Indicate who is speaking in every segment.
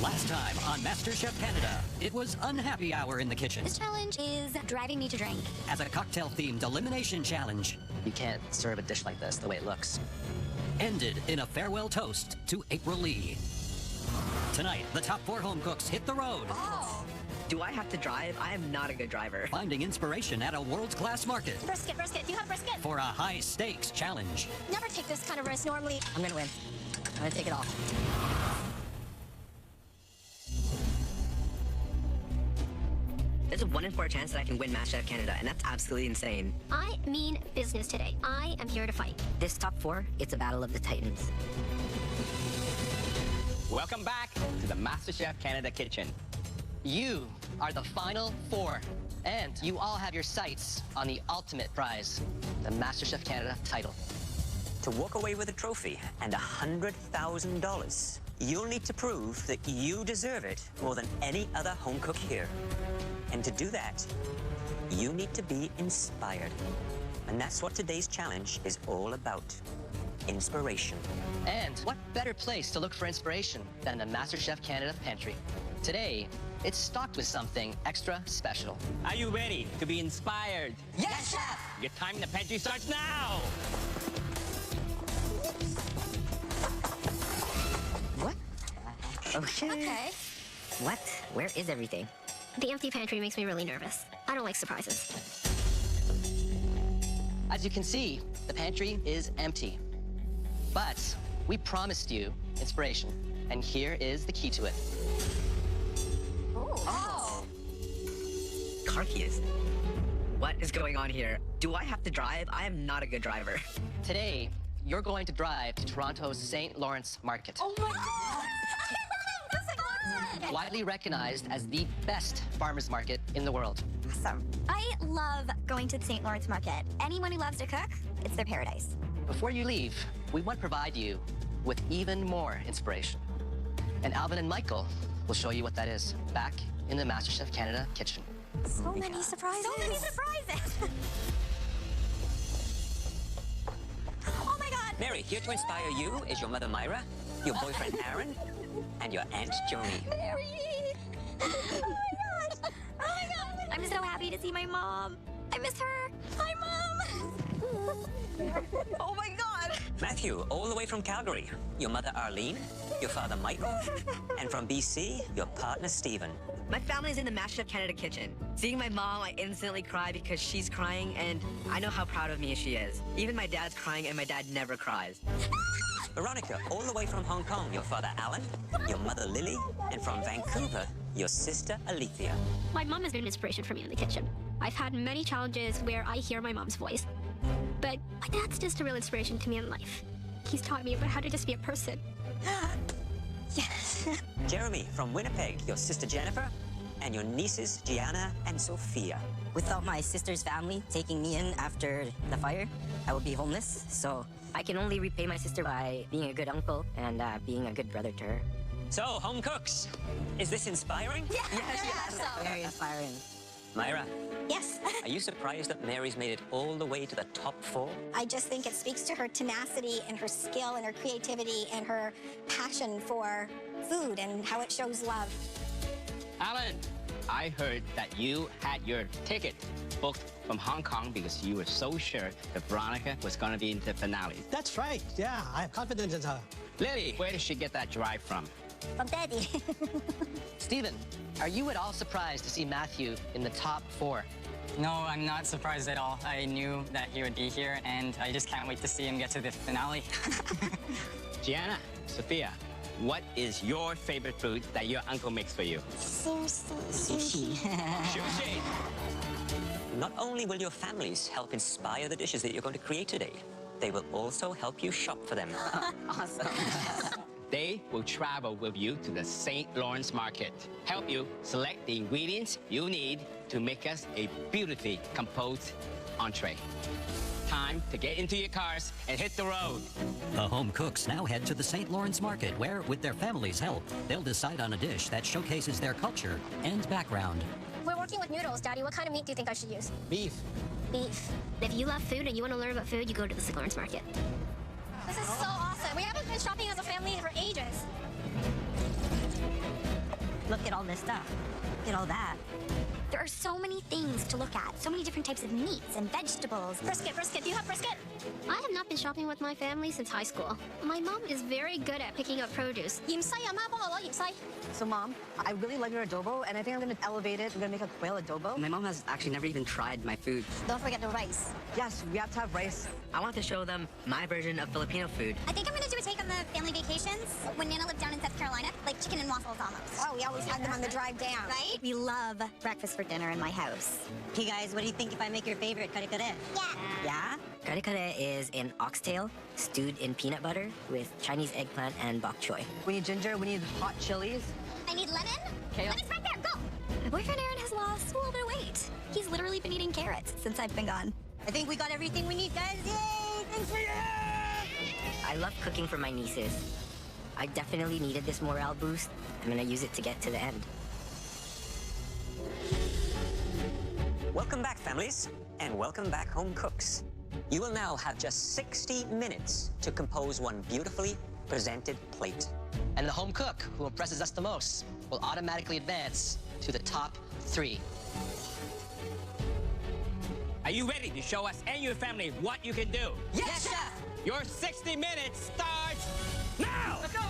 Speaker 1: Last time on Masterchef Canada, it was unhappy hour in the kitchen.
Speaker 2: This challenge is driving me to drink.
Speaker 1: As a cocktail-themed elimination challenge.
Speaker 3: You can't serve a dish like this the way it looks.
Speaker 1: Ended in a farewell toast to April Lee. Tonight, the top 4 home cooks hit the road.
Speaker 3: Oh. Do I have to drive? I am not a good driver.
Speaker 1: Finding inspiration at a world-class market.
Speaker 2: Brisket. Do you have brisket?
Speaker 1: For a high-stakes challenge.
Speaker 2: Never take this kind of risk normally.
Speaker 3: I'm gonna win. I'm gonna take it all. There's a 1 in 4 chance that I can win Masterchef Canada, and that's absolutely insane.
Speaker 2: I mean business today. I am here to fight.
Speaker 3: This top 4, it's a battle of the titans.
Speaker 4: Welcome back to the Masterchef Canada kitchen.
Speaker 5: You are the final 4, and you all have your sights on the ultimate prize, the Masterchef Canada title.
Speaker 6: To walk away with a trophy and $100,000, you'll need to prove that you deserve it more than any other home cook here. And to do that, you need to be inspired. And that's what today's challenge is all about. Inspiration.
Speaker 5: And what better place to look for inspiration than the Masterchef Canada pantry? Today, it's stocked with something extra special.
Speaker 4: Are you ready to be inspired?
Speaker 5: Yes, Chef!
Speaker 4: Your time in the pantry starts now!
Speaker 3: What? Okay. What? Where is everything?
Speaker 2: The empty pantry makes me really nervous. I don't like surprises.
Speaker 5: As you can see, the pantry is empty. But we promised you inspiration, and here is the key to it.
Speaker 3: Oh! Car keys. What is going on here? Do I have to drive? I am not a good driver.
Speaker 5: Today, you're going to drive to Toronto's St. Lawrence Market.
Speaker 2: Oh my God!
Speaker 5: Widely recognized as the best farmers market in the world.
Speaker 2: Awesome. I love going to the St. Lawrence Market. Anyone who loves to cook, it's their paradise.
Speaker 5: Before you leave, we want to provide you with even more inspiration. And Alvin and Michael will show you what that is back in the Masterchef Canada kitchen.
Speaker 2: So many surprises. So many surprises. Oh my God.
Speaker 6: Mary, here to inspire you is your mother Myra, your boyfriend Aaron, and your aunt Joni.
Speaker 2: Mary. Oh my God. Oh my God. I'm so happy to see my mom. I miss her. Hi, Mom.
Speaker 3: Oh my God!
Speaker 6: Matthew, all the way from Calgary, your mother Arlene, your father Michael, and from BC, your partner Stephen.
Speaker 3: My family's in the Masterchef Canada kitchen. Seeing my mom, I instantly cry because she's crying, and I know how proud of me she is. Even my dad's crying, and my dad never cries.
Speaker 6: Veronica, all the way from Hong Kong, your father Alan, your mother Lily, and from Vancouver, your sister Alethea.
Speaker 2: My mom has been an inspiration for me in the kitchen. I've had many challenges where I hear my mom's voice. But my dad's just a real inspiration to me in life. He's taught me about how to just be a person. Yes.
Speaker 6: Jeremy, from Winnipeg, your sister Jennifer, and your nieces Gianna and Sophia.
Speaker 3: Without my sister's family taking me in after the fire, I would be homeless. So I can only repay my sister by being a good uncle and being a good brother to her.
Speaker 6: So, home cooks, is this inspiring?
Speaker 3: Yes. Very inspiring.
Speaker 6: Myra,
Speaker 2: Yes.
Speaker 6: are you surprised that Mary's made it all the way to the top 4?
Speaker 7: I just think it speaks to her tenacity and her skill and her creativity and her passion for food and how it shows love.
Speaker 4: Alan, I heard that you had your ticket booked from Hong Kong because you were so sure that Veronica was going to be in the finale.
Speaker 8: That's right. Yeah, I have confidence in her.
Speaker 4: Lily, where did she get that drive from?
Speaker 7: From Daddy.
Speaker 5: Stephen, are you at all surprised to see Matthew in the top 4?
Speaker 9: No, I'm not surprised at all. I knew that he would be here, and I just can't wait to see him get to the finale.
Speaker 4: Gianna, Sophia, what is your favorite food that your uncle makes for you?
Speaker 7: Sushi.
Speaker 4: Sushi.
Speaker 6: Not only will your families help inspire the dishes that you're going to create today, they will also help you shop for them.
Speaker 3: Awesome.
Speaker 4: They will travel with you to the St. Lawrence Market, help you select the ingredients you need to make us a beautifully composed entree. Time to get into your cars and hit the road.
Speaker 1: The home cooks now head to the St. Lawrence Market, where, with their family's help, they'll decide on a dish that showcases their culture and background.
Speaker 2: We're working with noodles, Daddy. What kind of meat do you think I should use?
Speaker 8: Beef.
Speaker 2: Beef. If you love food and you want to learn about food, you go to the St. Lawrence Market. This is so awesome. We haven't been shopping as a family for ages.
Speaker 3: Look at all this stuff. Look at all that.
Speaker 7: There are so many things to look at, so many different types of meats and vegetables. Brisket, do you have brisket?
Speaker 2: I have not been shopping with my family since high school. My mom is very good at picking up produce.
Speaker 3: So, Mom, I really love your adobo, and I think I'm going to elevate it. I'm going to make a quail adobo. My mom has actually never even tried my food.
Speaker 7: Don't forget the rice.
Speaker 3: Yes, we have to have rice. I want to show them my version of Filipino food.
Speaker 7: I think I'm gonna do a take on the family vacations. When Nana lived down in South Carolina, like chicken and waffles almost. Oh, we always had them on the drive down. Right? We love breakfast for dinner in my house.
Speaker 3: Hey, guys, what do you think if I make your favorite kare-kare?
Speaker 7: Yeah.
Speaker 3: Yeah? Kare-kare is an oxtail stewed in peanut butter with Chinese eggplant and bok choy. We need ginger, we need hot chilies.
Speaker 7: I need lemon.
Speaker 3: Okay.
Speaker 7: Lemon's right there, go! My boyfriend Aaron has lost a little bit of weight. He's literally been eating carrots since I've been gone.
Speaker 3: I think we got everything we need, guys. Yay! Thanks for your help! I love cooking for my nieces. I definitely needed this morale boost. I'm gonna use it to get to the end.
Speaker 6: Welcome back, families, and welcome back, home cooks. You will now have just 60 minutes to compose one beautifully presented plate.
Speaker 5: And the home cook who impresses us the most will automatically advance to the top 3.
Speaker 4: Are you ready to show us and your family what you can do?
Speaker 3: Yes, Chef!
Speaker 4: Your 60 minutes starts now! Let's go,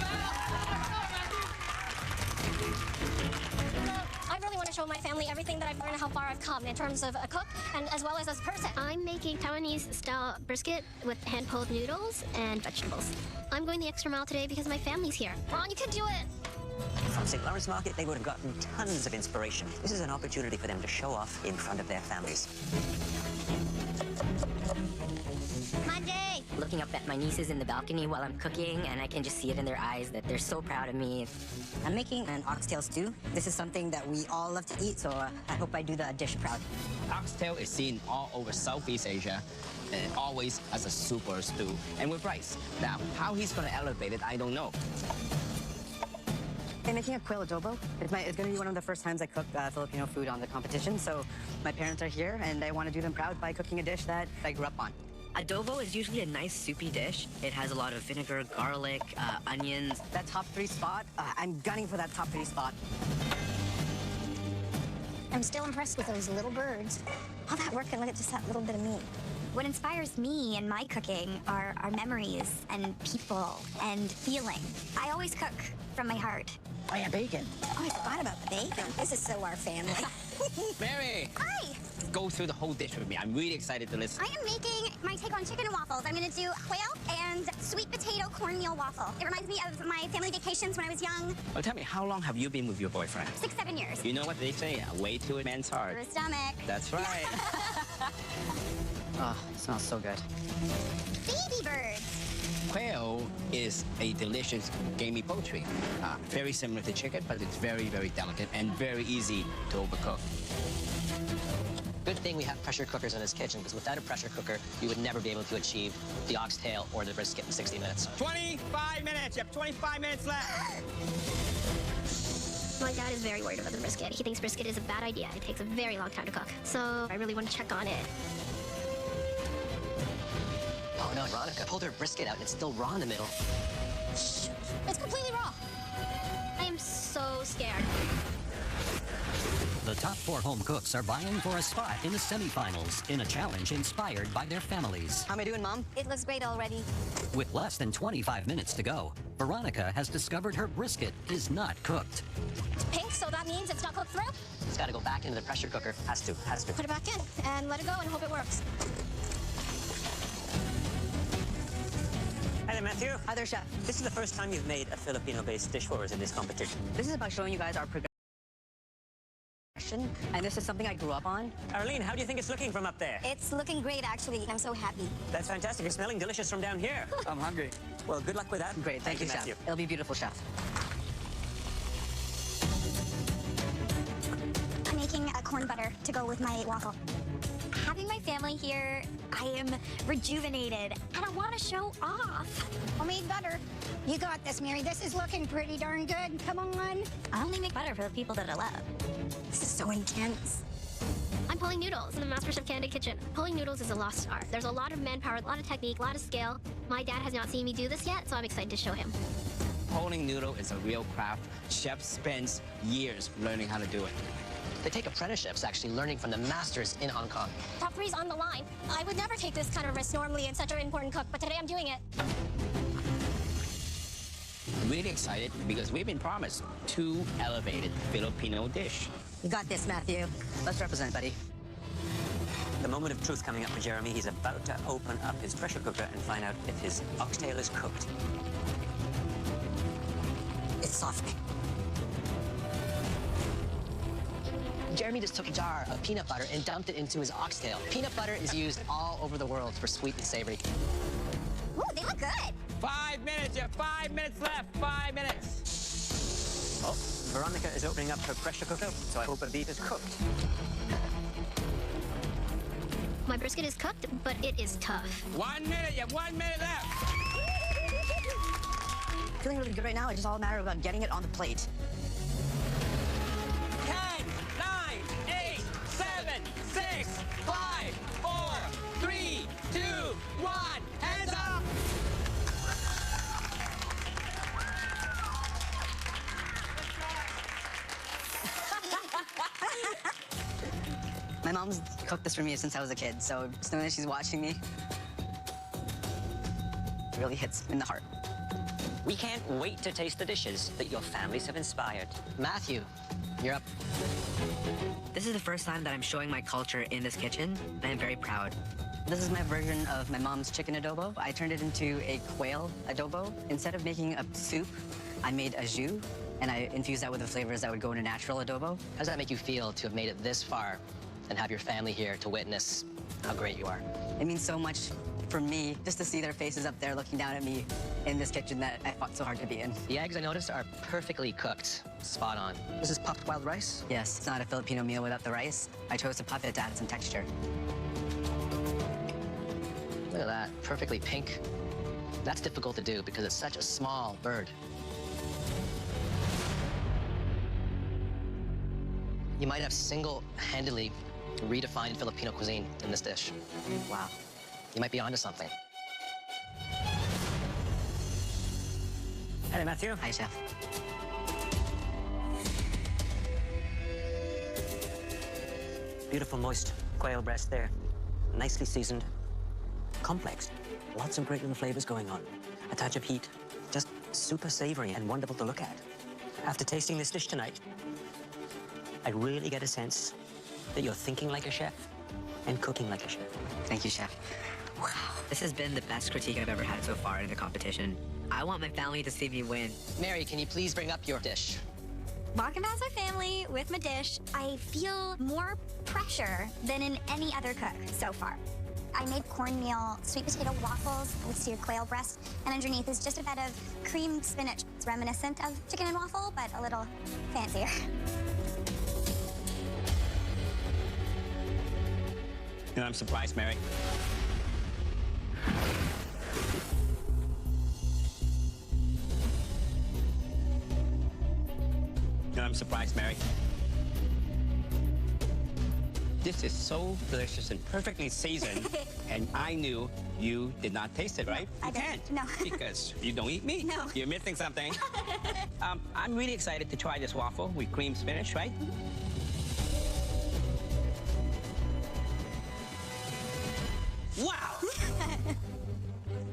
Speaker 2: I really want to show my family everything that I've learned and how far I've come in terms of a cook and as well as a person. I'm making Taiwanese-style brisket with hand-pulled noodles and vegetables. I'm going the extra mile today because my family's here. Ron, you can do it!
Speaker 6: From St. Lawrence Market, they would have gotten tons of inspiration. This is an opportunity for them to show off in front of their families.
Speaker 7: Monday!
Speaker 3: Looking up at my nieces in the balcony while I'm cooking, and I can just see it in their eyes that they're so proud of me. I'm making an oxtail stew. This is something that we all love to eat, so I hope I do the dish proud.
Speaker 4: Oxtail is seen all over Southeast Asia and always as a super stew and with rice. Now, how he's going to elevate it, I don't know.
Speaker 3: I'm making a quail adobo. It's going to be one of the first times I cook Filipino food on the competition, so my parents are here, and I want to do them proud by cooking a dish that I grew up on. Adobo is usually a nice soupy dish. It has a lot of vinegar, garlic, onions. That top 3 spot, I'm gunning for that top 3 spot.
Speaker 7: I'm still impressed with those little birds. All that work and look at just that little bit of meat. What inspires me in my cooking are memories and people and feeling. I always cook from my heart.
Speaker 3: Oh yeah, bacon.
Speaker 7: Oh, I forgot about the bacon. This is so our family.
Speaker 4: Mary!
Speaker 7: Hi!
Speaker 4: Go through the whole dish with me. I'm really excited to listen.
Speaker 7: I am making my take on chicken and waffles. I'm gonna do quail and sweet potato cornmeal waffle. It reminds me of my family vacations when I was young.
Speaker 4: Well, tell me, how long have you been with your boyfriend?
Speaker 7: 6, 7 years.
Speaker 4: You know what they say, a way to a man's heart.
Speaker 7: Through his stomach.
Speaker 4: That's right.
Speaker 3: Oh, it smells so good.
Speaker 7: Baby birds.
Speaker 4: Quail is a delicious gamey poultry. Very similar to chicken, but it's very, very delicate and very easy to overcook.
Speaker 5: Good thing we have pressure cookers in this kitchen, because without a pressure cooker, you would never be able to achieve the oxtail or the brisket in 60 minutes.
Speaker 4: 25 minutes! You have 25 minutes left!
Speaker 2: My dad is very worried about the brisket. He thinks brisket is a bad idea. It takes a very long time to cook. So I really want to check on it.
Speaker 5: Oh no, Veronica pulled her brisket out and it's still raw in the middle.
Speaker 7: Shh. It's completely raw.
Speaker 2: I am so scared.
Speaker 1: The top 4 home cooks are vying for a spot in the semifinals in a challenge inspired by their families.
Speaker 3: How am I doing, Mom?
Speaker 7: It looks great already.
Speaker 1: With less than 25 minutes to go, Veronica has discovered her brisket is not cooked.
Speaker 7: It's pink, so that means it's not cooked through.
Speaker 5: It's got to go back into the pressure cooker.
Speaker 6: Has to.
Speaker 7: Put it back in and let it go and hope it works.
Speaker 6: Hi there, Matthew.
Speaker 3: Hi there, Chef.
Speaker 6: This is the first time you've made a Filipino-based dish for us in this competition.
Speaker 3: This is about showing you guys our progression, and this is something I grew up on.
Speaker 6: Arlene, how do you think it's looking from up there?
Speaker 7: It's looking great, actually. I'm so happy.
Speaker 6: That's fantastic. It's smelling delicious from down here.
Speaker 4: I'm hungry.
Speaker 6: Well, good luck with that.
Speaker 3: Great, thank you, Chef.
Speaker 6: Matthew.
Speaker 3: It'll be beautiful, Chef.
Speaker 7: I'm making a corn butter to go with my waffle. Having my family here, I am rejuvenated, and I want to show off. Homemade butter. You got this, Mary. This is looking pretty darn good. Come on. I only make butter for the people that I love. This is so intense.
Speaker 2: I'm pulling noodles in the Masterchef Canada kitchen. Pulling noodles is a lost art. There's a lot of manpower, a lot of technique, a lot of skill. My dad has not seen me do this yet, so I'm excited to show him.
Speaker 4: Holding noodle is a real craft. Chef spends years learning how to do it.
Speaker 5: They take apprenticeships, actually, learning from the masters in Hong Kong.
Speaker 2: Top three's on the line. I would never take this kind of risk normally in such an important cook, but today I'm doing it.
Speaker 4: Really excited because we've been promised 2 elevated Filipino dish.
Speaker 3: You got this, Matthew. Let's represent, buddy.
Speaker 6: The moment of truth coming up for Jeremy. He's about to open up his pressure cooker and find out if his oxtail is cooked.
Speaker 3: It's soft.
Speaker 5: Jeremy just took a jar of peanut butter and dumped it into his oxtail. Peanut butter is used all over the world for sweet and savory.
Speaker 7: Ooh, they look good.
Speaker 4: 5 minutes, you have 5 minutes left, 5 minutes.
Speaker 6: Oh, Veronica is opening up her pressure cooker, so I hope her beef is cooked.
Speaker 2: My brisket is cooked, but it is tough.
Speaker 4: 1 minute, you have 1 minute left.
Speaker 3: Feeling really good right now. It's just all a matter of getting it on the plate.
Speaker 4: 10, 9, 8, 7, 6, 5, 4, 3, 2, 1. Hands up!
Speaker 3: My mom's cooked this for me since I was a kid, so just knowing that she's watching me, it really hits in the heart.
Speaker 6: We can't wait to taste the dishes that your families have inspired.
Speaker 5: Matthew, you're up.
Speaker 3: This is the first time that I'm showing my culture in this kitchen, and I'm very proud. This is my version of my mom's chicken adobo. I turned it into a quail adobo. Instead of making a soup, I made a jus, and I infused that with the flavors that would go in a natural adobo.
Speaker 5: How does that make you feel to have made it this far and have your family here to witness how great you are?
Speaker 3: It means so much for me just to see their faces up there looking down at me in this kitchen that I fought so hard to be in.
Speaker 5: The eggs, I noticed, are perfectly cooked. Spot on. This is puffed wild rice?
Speaker 3: Yes, it's not a Filipino meal without the rice. I chose to puff it to add some texture.
Speaker 5: Look at that, perfectly pink. That's difficult to do because it's such a small bird. You might have single-handedly redefined Filipino cuisine in this dish.
Speaker 3: Wow.
Speaker 5: You might be onto something.
Speaker 6: Hello, Matthew.
Speaker 3: Hi, Chef.
Speaker 6: Beautiful, moist quail breast there. Nicely seasoned. Complex. Lots of great little flavors going on. A touch of heat. Just super savory and wonderful to look at. After tasting this dish tonight, I really get a sense that you're thinking like a chef and cooking like a chef.
Speaker 3: Thank you, Chef. Wow. This has been the best critique I've ever had so far in the competition. I want my family to see me win.
Speaker 5: Mary, can you please bring up your dish?
Speaker 7: Walking past my family with my dish, I feel more pressure than in any other cook so far. I made cornmeal sweet potato waffles with seared quail breast, and underneath is just a bed of creamed spinach. It's reminiscent of chicken and waffle, but a little fancier.
Speaker 4: You know, I'm surprised, Mary. You know, I'm surprised, Mary. This is so delicious and perfectly seasoned, and I knew you did not taste it, right?
Speaker 7: I
Speaker 4: You
Speaker 7: didn't.
Speaker 4: can't.
Speaker 7: No.
Speaker 4: Because you don't eat meat.
Speaker 7: No.
Speaker 4: You're missing something. I'm really excited to try this waffle with creamed spinach, right? Wow!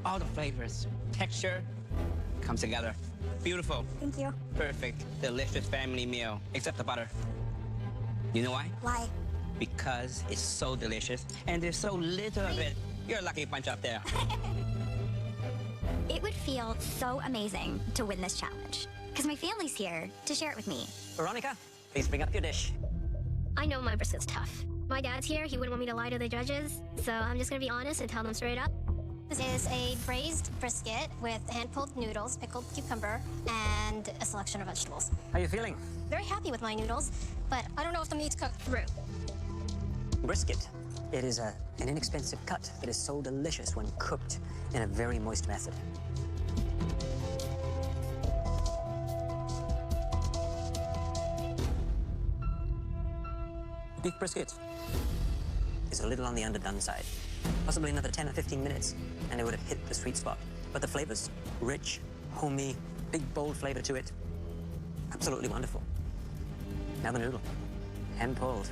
Speaker 4: All the flavors, texture, comes together. Beautiful.
Speaker 7: Thank you.
Speaker 4: Perfect, delicious family meal, except the butter. You know why?
Speaker 7: Why?
Speaker 4: Because it's so delicious, and there's so little of it. You're a lucky punch up there.
Speaker 7: It would feel so amazing to win this challenge, because my family's here to share it with me.
Speaker 6: Veronica, please bring up your dish.
Speaker 2: I know my brisket's tough. My dad's here. He wouldn't want me to lie to the judges, so I'm just gonna be honest and tell them straight up. This is a braised brisket with hand-pulled noodles, pickled cucumber, and a selection of vegetables.
Speaker 6: How are you feeling?
Speaker 2: Very happy with my noodles, but I don't know if the meat's cooked through.
Speaker 6: Brisket. It is an inexpensive cut that is so delicious when cooked in a very moist method. Beef brisket is a little on the underdone side. Possibly another 10 or 15 minutes, and it would have hit the sweet spot. But the flavors, rich, homey, big, bold flavor to it. Absolutely wonderful. Now the noodle, hand-pulled.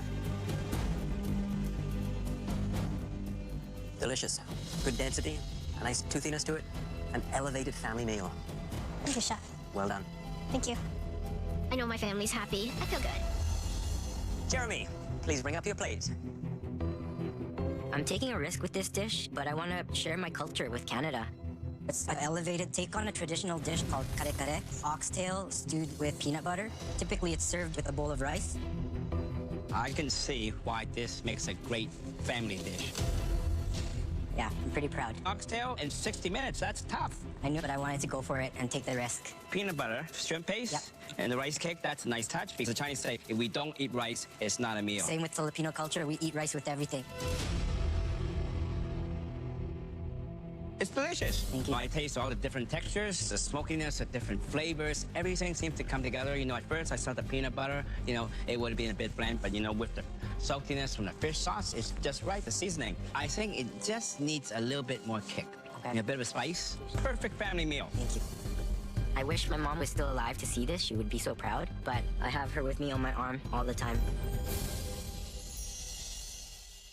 Speaker 6: Delicious. Good density, a nice toothiness to it. An elevated family meal.
Speaker 7: Thank you, Chef.
Speaker 6: Well done.
Speaker 7: Thank you.
Speaker 2: I know my family's happy. I feel good.
Speaker 6: Jeremy, please bring up your plate.
Speaker 3: I'm taking a risk with this dish, but I want to share my culture with Canada. It's an elevated take on a traditional dish called kare-kare, oxtail stewed with peanut butter. Typically, it's served with a bowl of rice.
Speaker 4: I can see why this makes a great family dish.
Speaker 3: Yeah, I'm pretty proud.
Speaker 4: Oxtail in 60 minutes, that's tough.
Speaker 3: I knew, but I wanted to go for it and take the risk.
Speaker 4: Peanut butter, shrimp paste,
Speaker 3: Yep.
Speaker 4: and the rice cake, that's a nice touch. Because the Chinese say, if we don't eat rice, it's not a meal.
Speaker 3: Same with Filipino culture, we eat rice with everything.
Speaker 4: It's delicious.
Speaker 3: Thank you.
Speaker 4: I taste all the different textures, the smokiness, the different flavors. Everything seems to come together. You know, at first I saw the peanut butter, you know, it would have been a bit bland, but you know, with the saltiness from the fish sauce, it's just right, the seasoning. I think it just needs a little bit more kick.
Speaker 3: Okay.
Speaker 4: And a bit of a spice. Perfect family meal.
Speaker 3: Thank you. I wish my mom was still alive to see this. She would be so proud, but I have her with me on my arm all the time.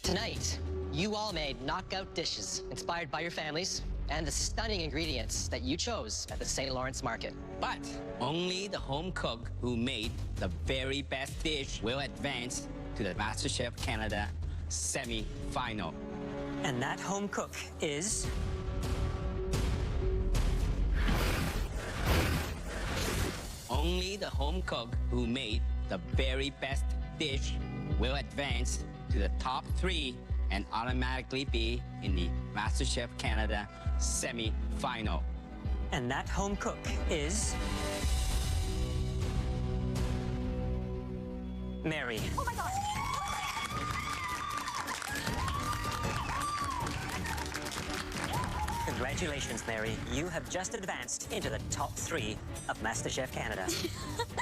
Speaker 5: Tonight, you all made knockout dishes inspired by your families and the stunning ingredients that you chose at the St. Lawrence Market.
Speaker 4: But only the home cook who made the very best dish will advance to the Masterchef Canada semi-final.
Speaker 6: And that home cook is...
Speaker 4: Only the home cook who made the very best dish will advance to the top 3 and automatically be in the Masterchef Canada semi-final.
Speaker 6: And that home cook is... Mary.
Speaker 7: Oh my God.
Speaker 6: Congratulations, Mary. You have just advanced into the top 3 of MasterChef Canada.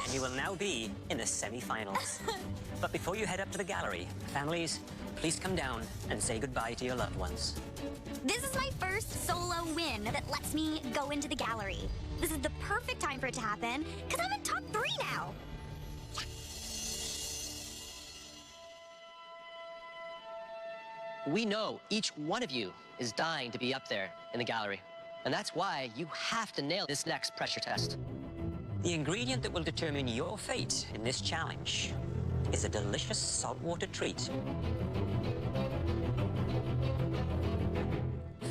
Speaker 6: And you will now be in the semi-finals. But before you head up to the gallery, families, please come down and say goodbye to your loved ones.
Speaker 7: This is my first solo win that lets me go into the gallery. This is the perfect time for it to happen, because I'm in top 3 now.
Speaker 5: We know each one of you is dying to be up there in the gallery. And that's why you have to nail this next pressure test.
Speaker 6: The ingredient that will determine your fate in this challenge is a delicious saltwater treat.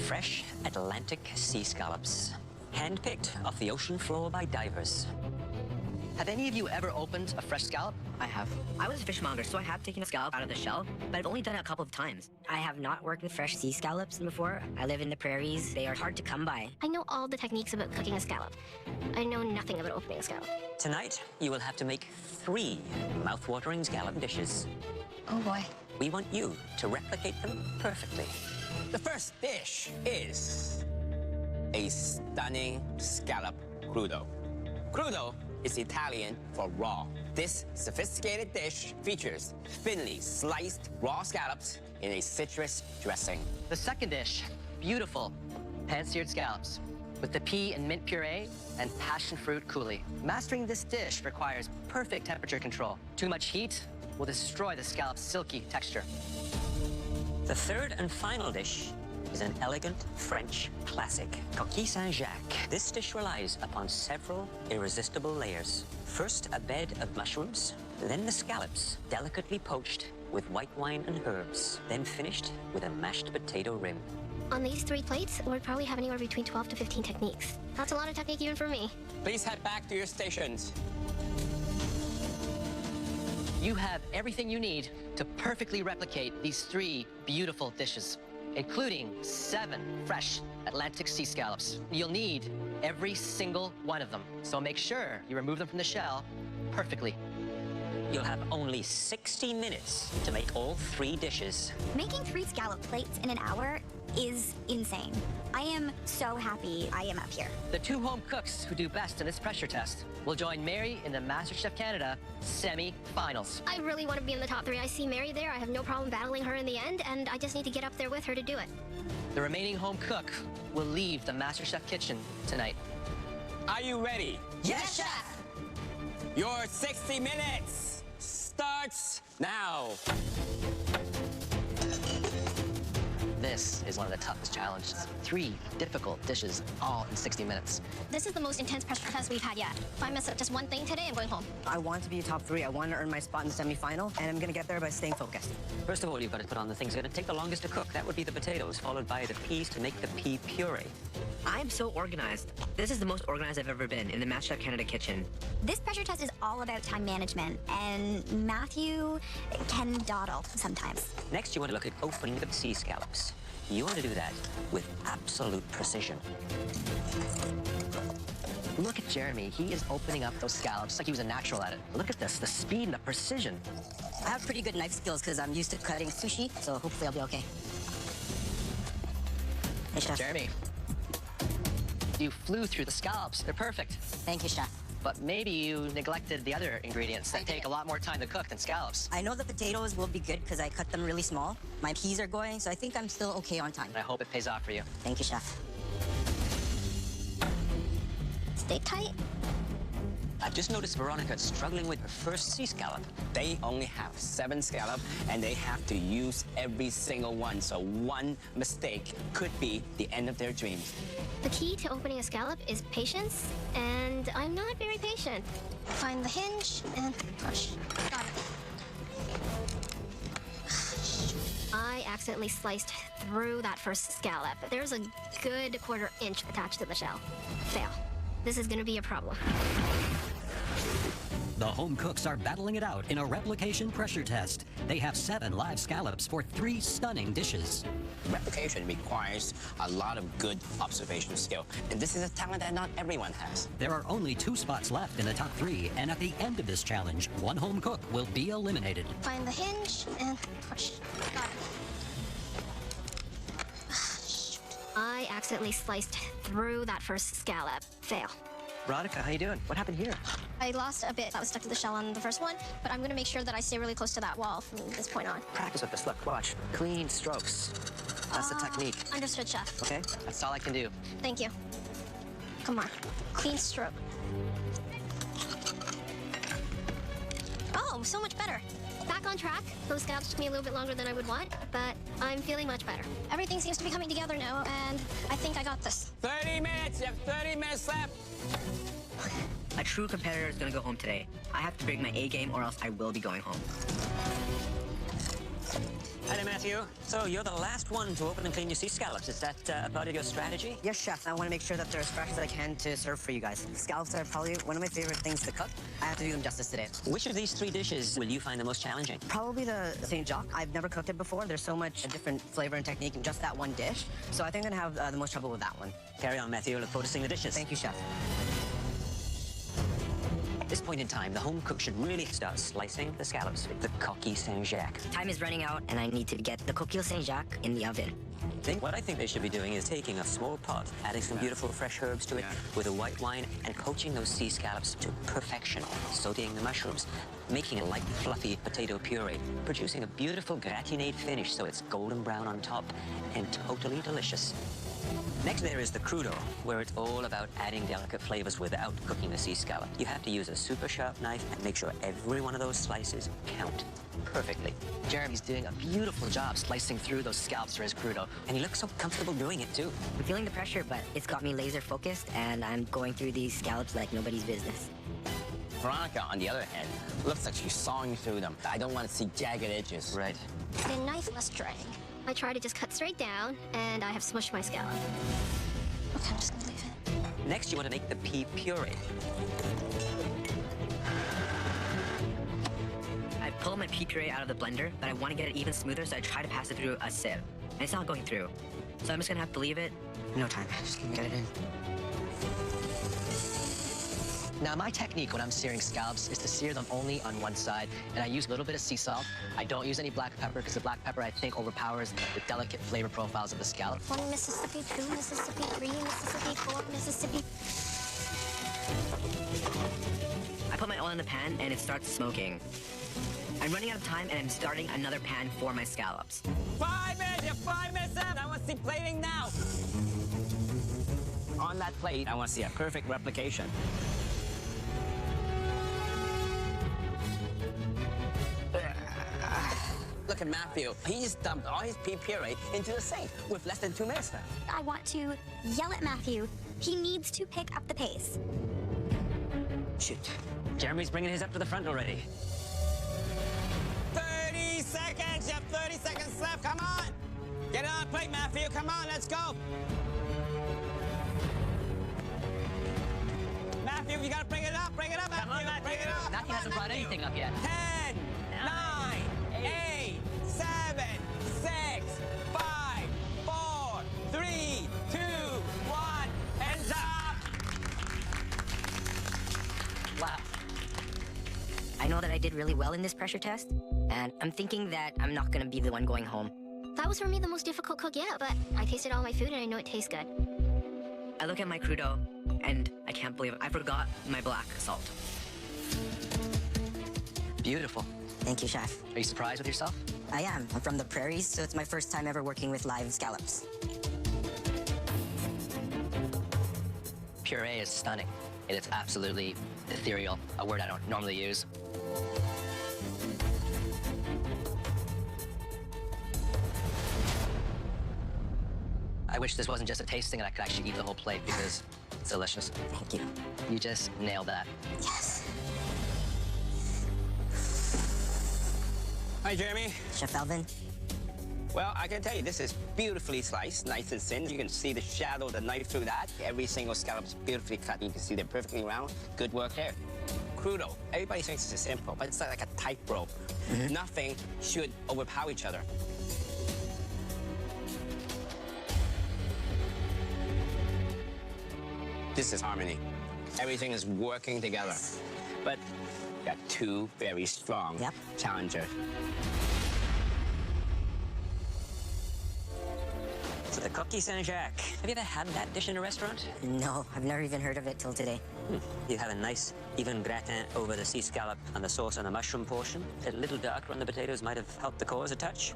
Speaker 6: Fresh Atlantic sea scallops, handpicked off the ocean floor by divers.
Speaker 5: Have any of you ever opened a fresh scallop?
Speaker 3: I have. I was a fishmonger, so I have taken a scallop out of the shell, but I've only done it a couple of times. I have not worked with fresh sea scallops before. I live in the prairies. They are hard to come by.
Speaker 2: I know all the techniques about cooking a scallop. I know nothing about opening a scallop.
Speaker 6: Tonight, you will have to make 3 mouth-watering scallop dishes.
Speaker 7: Oh boy.
Speaker 6: We want you to replicate them perfectly.
Speaker 4: The first dish is a stunning scallop crudo. Crudo is Italian for raw. This sophisticated dish features thinly sliced raw scallops in a citrus dressing.
Speaker 5: The second dish, beautiful pan-seared scallops with the pea and mint puree and passion fruit coulis. Mastering this dish requires perfect temperature control. Too much heat will destroy the scallop's silky texture.
Speaker 6: The third and final dish is an elegant French classic, coquille Saint-Jacques. This dish relies upon several irresistible layers. First, a bed of mushrooms, then the scallops, delicately poached with white wine and herbs, then finished with a mashed potato rim.
Speaker 2: On these 3 plates, we'd probably have anywhere between 12 to 15 techniques. That's a lot of technique even for me.
Speaker 4: Please head back to your stations.
Speaker 5: You have everything you need to perfectly replicate these 3 beautiful dishes, including 7 fresh Atlantic sea scallops. You'll need every single one of them, so make sure you remove them from the shell perfectly.
Speaker 6: You'll have only 60 minutes to make all 3 dishes.
Speaker 7: Making 3 scallop plates in an hour is insane. I am so happy I am up here.
Speaker 5: The 2 home cooks who do best in this pressure test will join Mary in the MasterChef Canada semi-finals.
Speaker 2: I really want to be in the top 3. I see Mary there. I have no problem battling her in the end, and I just need to get up there with her to do it.
Speaker 5: The remaining home cook will leave the MasterChef kitchen tonight.
Speaker 4: Are you ready?
Speaker 3: Yes, chef!
Speaker 4: Your 60 minutes starts now.
Speaker 5: This is one of the toughest challenges. 3 difficult dishes, all in 60 minutes.
Speaker 2: This is the most intense pressure test we've had yet. If I mess up just one thing today, I'm going home.
Speaker 3: I want to be top 3. I want to earn my spot in the semifinal, and I'm going to get there by staying focused.
Speaker 6: First of all, you've got to put on the things that are going to take the longest to cook. That would be the potatoes, followed by the peas to make the pea puree.
Speaker 3: I am so organized. This is the most organized I've ever been in the Masterchef Canada kitchen.
Speaker 7: This pressure test is all about time management, and Matthew can dawdle sometimes.
Speaker 6: Next, you want to look at opening the sea scallops. You want to do that with absolute precision.
Speaker 5: Look at Jeremy. He is opening up those scallops like he was a natural at it. Look at this, the speed and the precision.
Speaker 3: I have pretty good knife skills because I'm used to cutting sushi, so hopefully I'll be okay. Hey, chef.
Speaker 5: Jeremy, you flew through the scallops. They're perfect.
Speaker 3: Thank you, chef.
Speaker 5: But maybe you neglected the other ingredients that take a lot more time to cook than scallops.
Speaker 3: I know the potatoes will be good because I cut them really small. My peas are going, so I think I'm still okay on time.
Speaker 5: And I hope it pays off for you.
Speaker 3: Thank you, chef.
Speaker 2: Stay tight.
Speaker 6: I've just noticed Veronica struggling with her first sea scallop.
Speaker 4: They only have 7 scallops, and they have to use every single one. So one mistake could be the end of their dreams.
Speaker 2: The key to opening a scallop is patience, and I'm not very patient. Find the hinge and push. Got it. I accidentally sliced through that first scallop. There's a good 1/4 inch attached to the shell. Fail. This is gonna be a problem.
Speaker 1: The home cooks are battling it out in a replication pressure test. They have 7 live scallops for 3 stunning dishes.
Speaker 4: Replication requires a lot of good observational skill, and this is a talent that not everyone has.
Speaker 1: There are only 2 spots left in the top 3, and at the end of this challenge, 1 home cook will be eliminated.
Speaker 2: Find the hinge and push. Got it. I accidentally sliced through that first scallop. Fail.
Speaker 5: Veronica, how you doing? What happened here?
Speaker 2: I lost a bit that was stuck to the shell on the first one, but I'm gonna make sure that I stay really close to that wall from this point on.
Speaker 5: Practice with this. Look, watch. Clean strokes. That's the technique.
Speaker 2: Understood, chef.
Speaker 5: Okay? That's all I can do.
Speaker 2: Thank you. Come on. Clean stroke. Oh, so much better. Back on track. Those scallops took me a little bit longer than I would want, but I'm feeling much better. Everything seems to be coming together now, and I think I got this.
Speaker 4: 30 minutes. You have 30 minutes left.
Speaker 3: A true competitor is going to go home today. I have to bring my A game or else I will be going home.
Speaker 6: Hi there, Matthew. So you're the last one to open and clean your sea scallops. Is that a part of your strategy?
Speaker 3: Yes, chef. I want to make sure that they're as fresh as I can to serve for you guys. Scallops are probably one of my favorite things to cook. I have to do them justice today.
Speaker 6: Which of these 3 dishes will you find the most challenging?
Speaker 3: Probably the St. Jacques. I've never cooked it before. There's so much different flavor and technique in just that one dish. So I think I'm going to have the most trouble with that one.
Speaker 6: Carry on, Matthew. Look forward to seeing the dishes.
Speaker 3: Thank you, chef.
Speaker 6: At this point in time, the home cook should really start slicing the scallops with the coquille Saint-Jacques.
Speaker 3: Time is running out, and I need to get the coquille Saint-Jacques in the oven.
Speaker 6: What I think they should be doing is taking a small pot, adding some beautiful fresh herbs to it with a white wine, and coaching those sea scallops to perfection, sauteing the mushrooms, making a light, fluffy potato puree, producing a beautiful gratinade finish so it's golden brown on top and totally delicious. Next there is the crudo, where it's all about adding delicate flavors without cooking the sea scallop. You have to use a super sharp knife and make sure every one of those slices count perfectly.
Speaker 5: Jeremy's doing a beautiful job slicing through those scallops for his crudo.
Speaker 6: And he looks so comfortable doing it too.
Speaker 3: I'm feeling the pressure, but it's got me laser focused, and I'm going through these scallops like nobody's business.
Speaker 4: Veronica, on the other hand, looks like she's sawing through them. I don't want to see jagged edges.
Speaker 6: Right.
Speaker 2: The knife must drag. I try to just cut straight down, and I have smushed my scallop. Okay, I'm just gonna leave it.
Speaker 6: Next, you want to make the pea puree.
Speaker 3: I pull my pea puree out of the blender, but I want to get it even smoother, so I try to pass it through a sieve. And it's not going through. So I'm just gonna have to leave it. No time. Just gonna get it in.
Speaker 5: Now, my technique when I'm searing scallops is to sear them only on one side, and I use a little bit of sea salt. I don't use any black pepper because the black pepper, I think, overpowers the delicate flavor profiles of the scallop.
Speaker 2: 1 Mississippi, 2 Mississippi, 3 Mississippi, 4 Mississippi.
Speaker 3: I put my oil in the pan, and it starts smoking. I'm running out of time, and I'm starting another pan for my scallops.
Speaker 4: 5 minutes, you have 5 minutes left. I want to see plating now. On on that plate. I want to see a perfect replication. Look at Matthew. He just dumped all his pea puree into the sink with less than 2 minutes left.
Speaker 7: I want to yell at Matthew. He needs to pick up the pace.
Speaker 6: Shoot. Jeremy's bringing his up to the front already.
Speaker 4: 30 seconds. You have 30 seconds left. Come on. Get it on the plate, Matthew. Come on, let's go. Matthew, you got to bring it up. Bring it up, Matthew.
Speaker 5: Come on, Matthew.
Speaker 4: Bring it up.
Speaker 5: Matthew hasn't brought anything up yet.
Speaker 4: 10, 9, 8, 7, 6, 5, 4, 3, 2, 1, hands up!
Speaker 3: Wow. I know that I did really well in this pressure test, and I'm thinking that I'm not gonna be the one going home.
Speaker 2: That was for me the most difficult cook yet, but I tasted all my food and I know it tastes good.
Speaker 3: I look at my crudo, and I can't believe it. I forgot my black salt.
Speaker 5: Beautiful.
Speaker 3: Thank you, chef.
Speaker 5: Are you surprised with yourself?
Speaker 3: I am. I'm from the prairies, so it's my first time ever working with live scallops.
Speaker 5: Puree is stunning. It is absolutely ethereal, a word I don't normally use. I wish this wasn't just a tasting and I could actually eat the whole plate because it's delicious.
Speaker 3: Thank you.
Speaker 5: You just nailed that.
Speaker 3: Yes.
Speaker 4: Hi, Jeremy.
Speaker 3: Chef Alvin.
Speaker 4: Well, I can tell you, this is beautifully sliced, nice and thin. You can see the shadow of the knife through that. Every single scallop is beautifully cut. You can see they're perfectly round. Good work there. Crudo. Everybody thinks it's simple, but it's like a tightrope. Nothing should overpower each other. This is harmony. Everything is working together. But you got two very strong challengers.
Speaker 6: So the coquille Saint-Jacques. Have you ever had that dish in a restaurant?
Speaker 3: No, I've never even heard of it till today.
Speaker 6: You have a nice, even gratin over the sea scallop and the sauce and the mushroom portion. A little darker on the potatoes might have helped the cause a touch.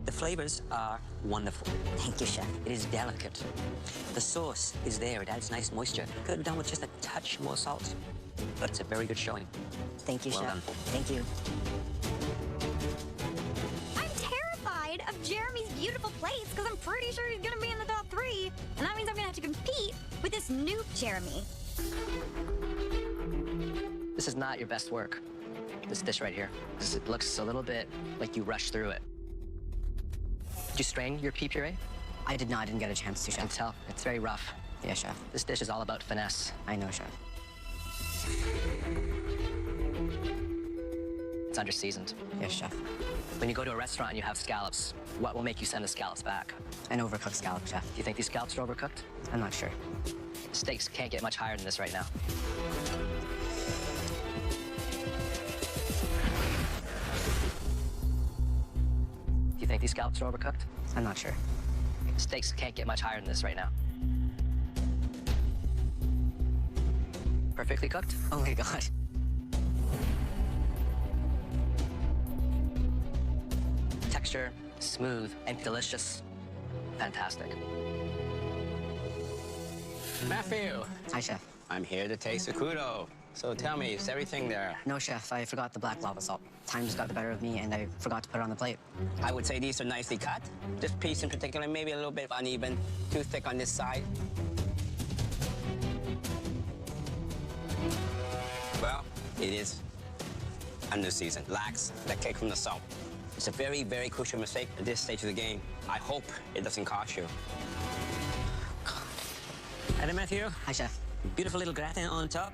Speaker 6: The flavors are wonderful.
Speaker 3: Thank you, chef.
Speaker 6: It is delicate. The sauce is there. It adds nice moisture. Could have done with just a touch more salt. But it's a very good showing.
Speaker 3: Thank you,
Speaker 6: Well
Speaker 3: chef.
Speaker 6: done.
Speaker 3: Thank you.
Speaker 7: I'm terrified of Jeremy's beautiful plates because I'm pretty sure he's gonna be in the top 3. And that means I'm gonna have to compete with this new Jeremy.
Speaker 5: This is not your best work. This dish right here. It looks a little bit like you rushed through it. Did you strain your pea puree?
Speaker 3: I did not. I didn't get a chance to,
Speaker 5: I can
Speaker 3: chef.
Speaker 5: tell. It's very rough.
Speaker 3: Yeah, chef.
Speaker 5: This dish is all about finesse.
Speaker 3: I know, chef.
Speaker 5: It's under-seasoned.
Speaker 3: Yes, chef.
Speaker 5: When you go to a restaurant and you have scallops, what will make you send the scallops back?
Speaker 3: An overcooked scallop, chef.
Speaker 5: Do you think these scallops are overcooked?
Speaker 3: I'm not sure.
Speaker 5: Steaks can't get much higher than this right now. Do you think these scallops are overcooked?
Speaker 3: I'm not sure.
Speaker 5: Steaks can't get much higher than this right now. Perfectly cooked?
Speaker 3: Oh my God.
Speaker 5: Texture, smooth, and delicious. Fantastic.
Speaker 4: Matthew,
Speaker 3: Hi, chef.
Speaker 4: I'm here to taste the crudo. So tell me, is everything there?
Speaker 3: No, chef. I forgot the black lava salt. Time just got the better of me, and I forgot to put it on the plate.
Speaker 4: I would say these are nicely cut. This piece in particular, maybe a little bit uneven, too thick on this side. Well, it is under-seasoned, lacks the kick from the salt. It's a very, very crucial mistake at this stage of the game. I hope it doesn't cost you.
Speaker 6: Hello, Matthew.
Speaker 3: Hi, chef.
Speaker 6: Beautiful little gratin on top.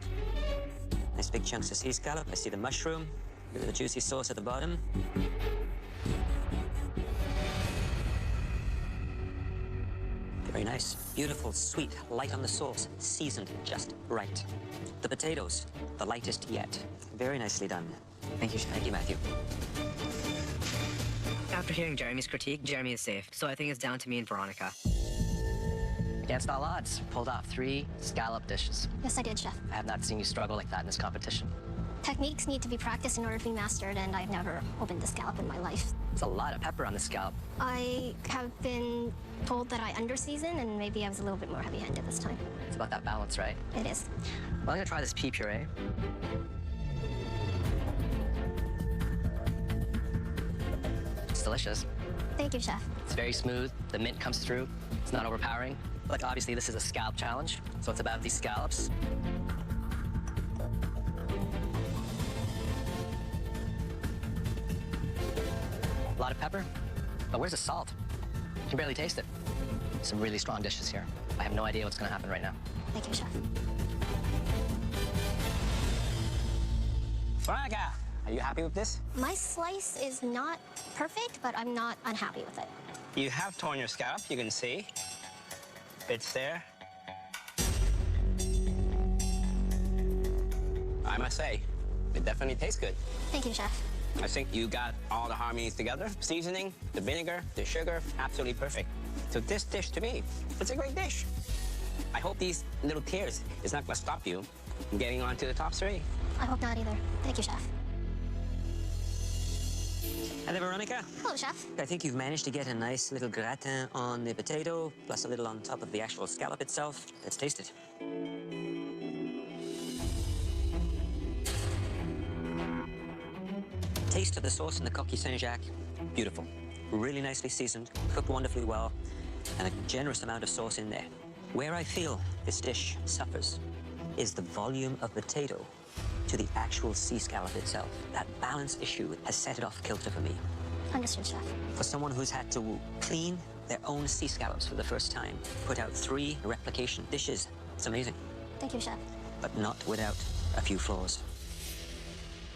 Speaker 6: Nice big chunks of sea scallop. I see the mushroom. Bit of the juicy sauce at the bottom. Very nice. Beautiful, sweet, light on the sauce. Seasoned just right. The potatoes, the lightest yet. Very nicely done.
Speaker 3: Thank you, chef.
Speaker 6: Thank you, Matthew.
Speaker 3: After hearing Jeremy's critique, Jeremy is safe. So I think it's down to me and Veronica.
Speaker 5: Against all odds, pulled off 3 scallop dishes.
Speaker 2: Yes, I did, chef.
Speaker 5: I have not seen you struggle like that in this competition.
Speaker 2: Techniques need to be practiced in order to be mastered, and I've never opened a scallop in my life.
Speaker 5: There's a lot of pepper on the scallop.
Speaker 2: I have been told that I under-season, and maybe I was a little bit more heavy-handed this time.
Speaker 5: It's about that balance, right?
Speaker 2: It is.
Speaker 5: Well, I'm gonna try this pea puree. It's delicious.
Speaker 2: Thank you, Chef.
Speaker 5: It's very smooth. The mint comes through. It's not overpowering. Like, obviously, this is a scallop challenge, so it's about these scallops. A lot of pepper, but where's the salt? You can barely taste it. Some really strong dishes here. I have no idea what's gonna happen right now.
Speaker 2: Thank you, Chef.
Speaker 4: Veronica, are you happy with this?
Speaker 2: My slice is not perfect, but I'm not unhappy with it.
Speaker 4: You have torn your scallop, you can see. It's there. I must say, it definitely tastes good.
Speaker 2: Thank you, Chef.
Speaker 4: I think you got all the harmonies together. Seasoning, the vinegar, the sugar, absolutely perfect. So this dish, to me, it's a great dish. I hope these little tears is not gonna stop you from getting onto the top 3.
Speaker 2: I hope not either. Thank you, Chef.
Speaker 6: Hi there, Veronica.
Speaker 2: Hello, Chef.
Speaker 6: I think you've managed to get a nice little gratin on the potato, plus a little on top of the actual scallop itself. Let's taste it. Taste of the sauce in the coquille Saint-Jacques, beautiful. Really nicely seasoned, cooked wonderfully well, and a generous amount of sauce in there. Where I feel this dish suffers is the volume of potato to the actual sea scallop itself. That balance issue has set it off kilter for me.
Speaker 2: Understood, Chef.
Speaker 6: For someone who's had to clean their own sea scallops for the first time, put out 3 replication dishes, it's amazing.
Speaker 2: Thank you, Chef.
Speaker 6: But not without a few flaws.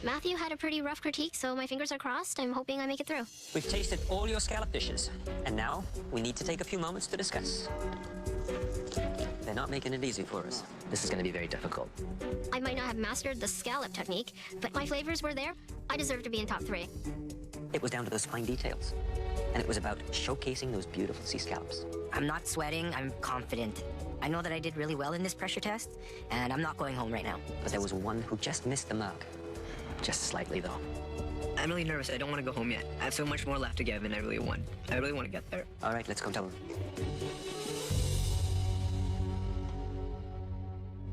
Speaker 2: Matthew had a pretty rough critique, so my fingers are crossed. I'm hoping I make it through.
Speaker 6: We've tasted all your scallop dishes, and now we need to take a few moments to discuss. They're not making it easy for us.
Speaker 5: This is gonna be very difficult.
Speaker 2: I might not have mastered the scallop technique, but my flavors were there. I deserve to be in top 3.
Speaker 6: It was down to those fine details, and it was about showcasing those beautiful sea scallops.
Speaker 3: I'm not sweating, I'm confident. I know that I did really well in this pressure test, and I'm not going home right now.
Speaker 6: But there was one who just missed the mark.
Speaker 5: Just slightly, though.
Speaker 3: I'm really nervous. I don't want to go home yet. I have so much more left to give, and I really want to get there.
Speaker 6: All right, let's go tell them.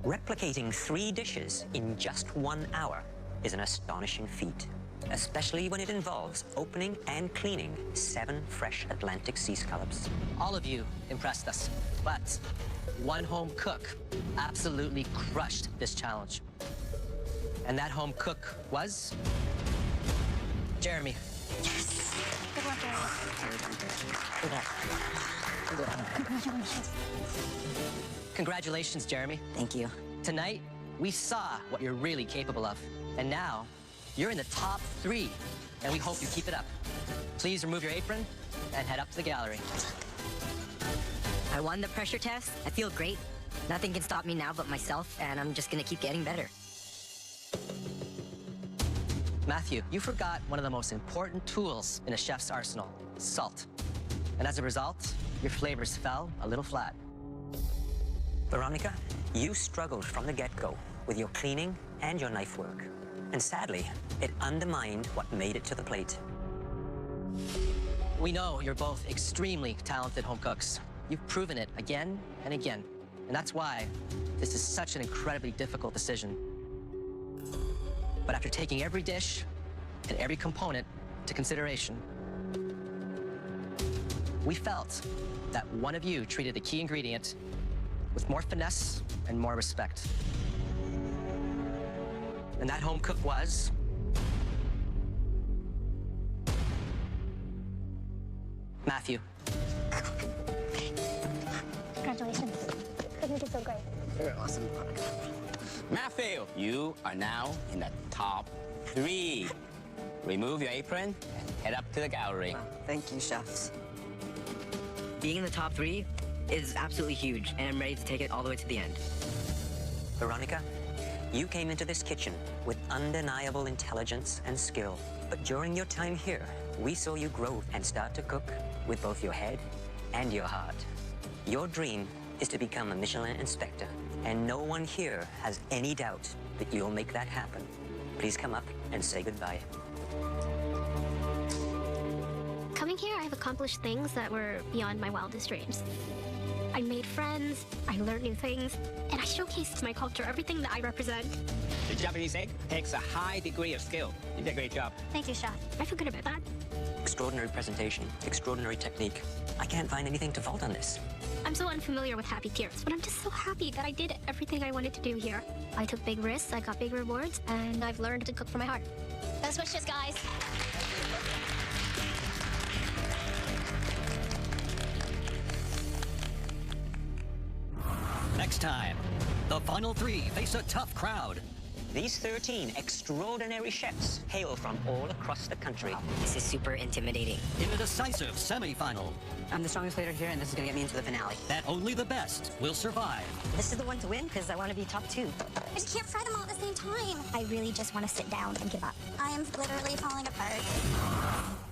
Speaker 6: Replicating 3 dishes in just 1 hour is an astonishing feat, especially when it involves opening and cleaning 7 fresh Atlantic sea scallops.
Speaker 5: All of you impressed us, but one home cook absolutely crushed this challenge. And that home cook was Jeremy.
Speaker 2: Yes! Good luck, Jeremy.
Speaker 5: Congratulations, Jeremy.
Speaker 3: Thank you.
Speaker 5: Tonight, we saw what you're really capable of. And now, you're in the top 3, and we hope you keep it up. Please remove your apron and head up to the gallery.
Speaker 3: I won the pressure test. I feel great. Nothing can stop me now but myself, and I'm just gonna keep getting better.
Speaker 5: Matthew, you forgot one of the most important tools in a chef's arsenal, salt. And as a result, your flavors fell a little flat.
Speaker 6: Veronica, you struggled from the get-go with your cleaning and your knife work. And sadly, it undermined what made it to the plate.
Speaker 5: We know you're both extremely talented home cooks. You've proven it again and again. And that's why this is such an incredibly difficult decision. But after taking every dish and every component into consideration, we felt that one of you treated the key ingredient with more finesse and more respect. And that home cook was Matthew.
Speaker 2: Congratulations. I think it's so great.
Speaker 5: You're awesome.
Speaker 4: Matthew, you are now in the top 3. Remove your apron and head up to the gallery.
Speaker 3: Thank you, chefs. Being in the top 3 is absolutely huge, and I'm ready to take it all the way to the end.
Speaker 6: Veronica, you came into this kitchen with undeniable intelligence and skill. But during your time here, we saw you grow and start to cook with both your head and your heart. Your dream is to become a Michelin inspector, and no one here has any doubt that you'll make that happen. please come up and say goodbye.
Speaker 2: Coming here, I've accomplished things that were beyond my wildest dreams. I made friends, I learned new things, and I showcased my culture, everything that I represent.
Speaker 4: The Japanese egg takes a high degree of skill. You did a great job.
Speaker 2: Thank you, Chef. I feel good about that.
Speaker 6: Extraordinary presentation, extraordinary technique. I can't find anything to fault on this.
Speaker 2: I'm so unfamiliar with happy tears, but I'm just so happy that I did everything I wanted to do here. I took big risks, I got big rewards, and I've learned to cook from my heart. Best wishes, guys.
Speaker 1: Next time, the final 3 face a tough crowd.
Speaker 6: These 13 extraordinary chefs hail from all across the country.
Speaker 3: This is super intimidating.
Speaker 1: In a decisive semi-final
Speaker 3: I'm the strongest player here, and this is gonna get me into the finale.
Speaker 1: that only the best will survive.
Speaker 3: This is the one to win, because I want to be top 2.
Speaker 7: I just can't fry them all at the same time. I really just want to sit down and give up. I am literally falling apart.